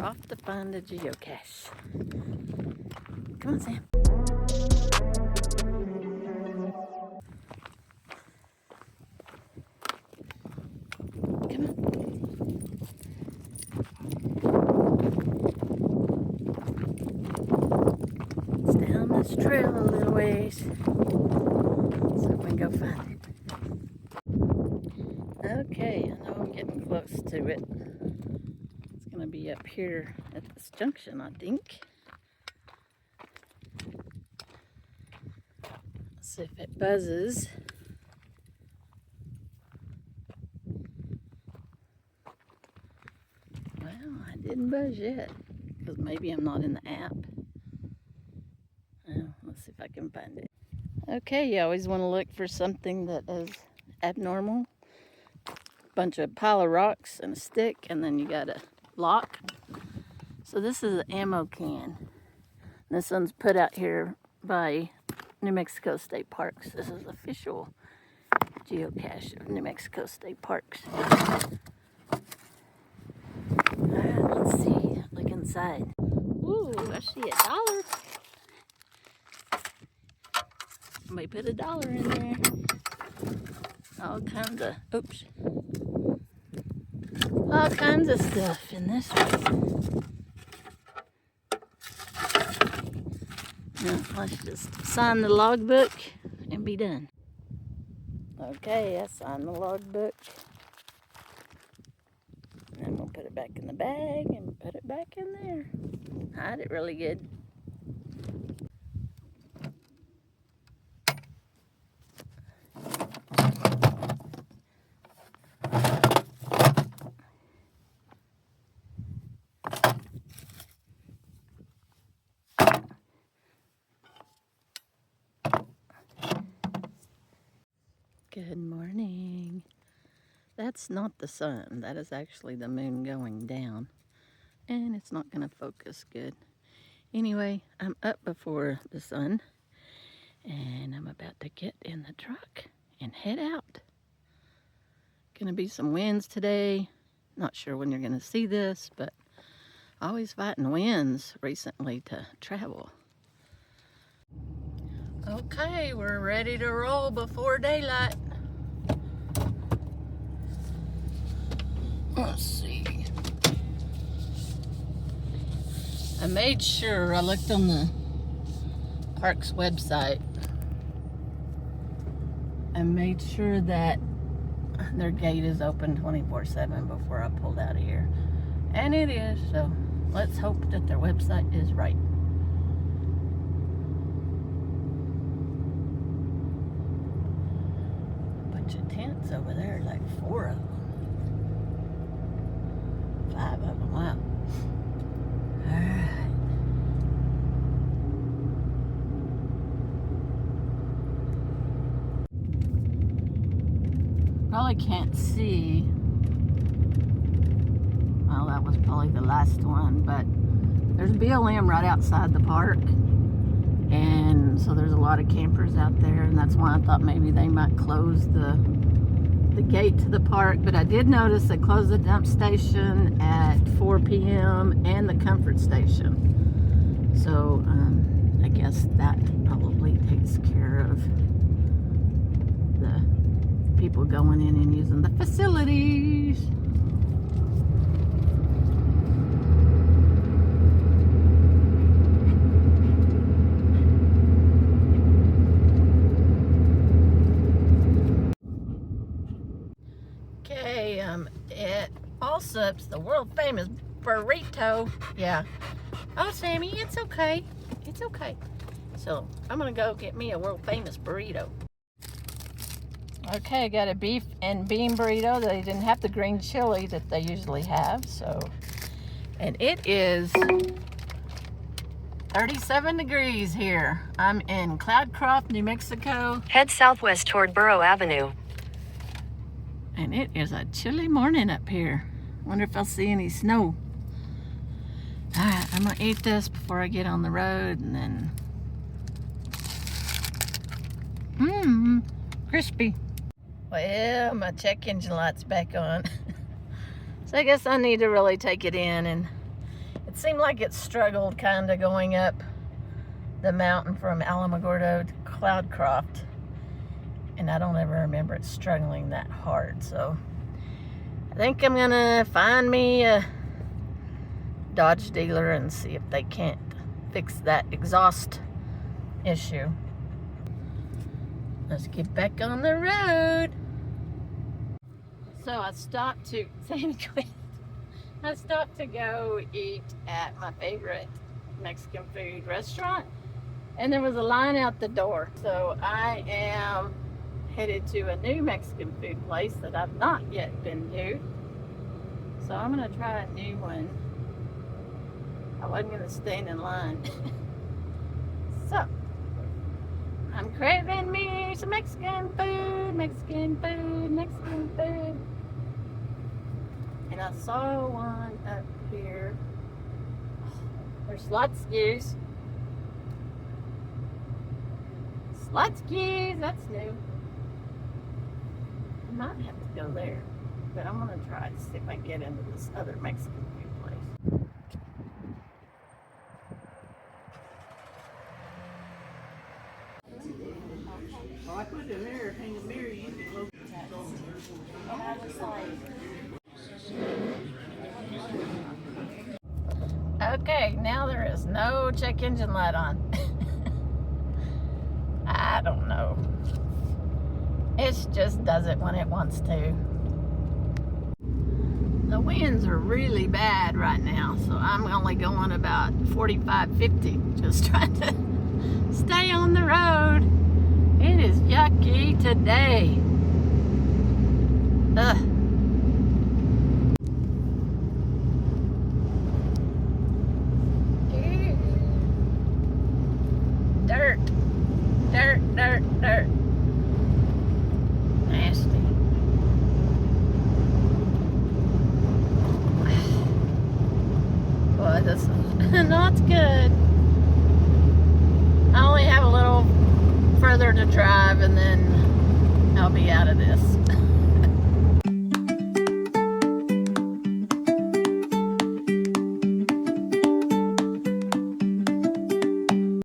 we're off to find a geocache. Come on, Sam. Come on. It's down this trail a little ways, so we can go find it. Okay, I know I'm getting close to it. It's going to be up here at this junction, I think. Let's see if it buzzes. Well, I didn't buzz yet, because maybe I'm not in the app. Well, let's see if I can find it. Okay, you always want to look for something that is abnormal. Bunch of pile of rocks and a stick, and then you got a lock. So this is an ammo can. This one's put out here by New Mexico State Parks. This is official geocache of New Mexico State Parks. Alright, let's see. Look inside. Ooh, I see $1. Somebody put $1 in there. All kinds of, oops. All kinds of stuff in this one. Now, let's just sign the logbook and be done. Okay, I signed the logbook. And then we'll put it back in the bag and put it back in there. Hide it really good. Good morning. That's not the sun. That is actually the moon going down. And it's not going to focus good. Anyway, I'm up before the sun. And I'm about to get in the truck and head out. Gonna be some winds today. Not sure when you're going to see this, but always fighting winds recently to travel. Okay, we're ready to roll before daylight. Let's see. I made sure I looked on the park's website. I made sure that their gate is open 24/7 before I pulled out of here. And it is, so let's hope that their website is right. Bunch of tents over there, like 4 of them. 5 of them, wow. Alright. Probably can't see. Well, that was probably the last one, but there's BLM right outside the park. And so there's a lot of campers out there, and that's why I thought maybe they might close the gate to the park. But I did notice they closed the dump station at 4 p.m. and the comfort station. So I guess that probably takes care of the people going in and using the facilities. At Allsup's, the world famous burrito. Yeah. Oh, Sammy, it's okay. It's okay. So I'm gonna go get me a world famous burrito. Okay, I got a beef and bean burrito. They didn't have the green chili that they usually have, so. And it is 37 degrees here. I'm in Cloudcroft, New Mexico. Head southwest toward Burrow Avenue. And it is a chilly morning up here. Wonder if I'll see any snow. Alright, I'm gonna eat this before I get on the road, and then crispy. Well, my check engine light's back on. So I guess I need to really take it in and It seemed like it struggled kind of going up the mountain from Alamogordo to Cloudcroft. And I don't ever remember it struggling that hard. So I think I'm gonna find me a Dodge dealer and see if they can't fix that exhaust issue. Let's get back on the road. So I stopped to I stopped to go eat at my favorite Mexican food restaurant, and there was a line out the door. So I am headed to a new Mexican food place that I've not yet been to. So I'm gonna try a new one. I wasn't gonna stand in line. So I'm craving me some Mexican food, Mexican food, Mexican food. And I saw one up here. There's Slotsky's. Slotsky's, that's new. I might have to go there, but I'm gonna try to see if I can get into this other Mexican food place. Oh, I put a mirror, hang a mirror, you can look at that. And I was like, okay, now there is no check engine light on. I don't know. It just does it when it wants to. The winds are really bad right now, so I'm only going about 45, 50, just trying to stay on the road. It is yucky today. Ugh. Dirt. Dirt, dirt, dirt. Nasty. Boy, this is not good. I only have a little further to drive and then I'll be out of this.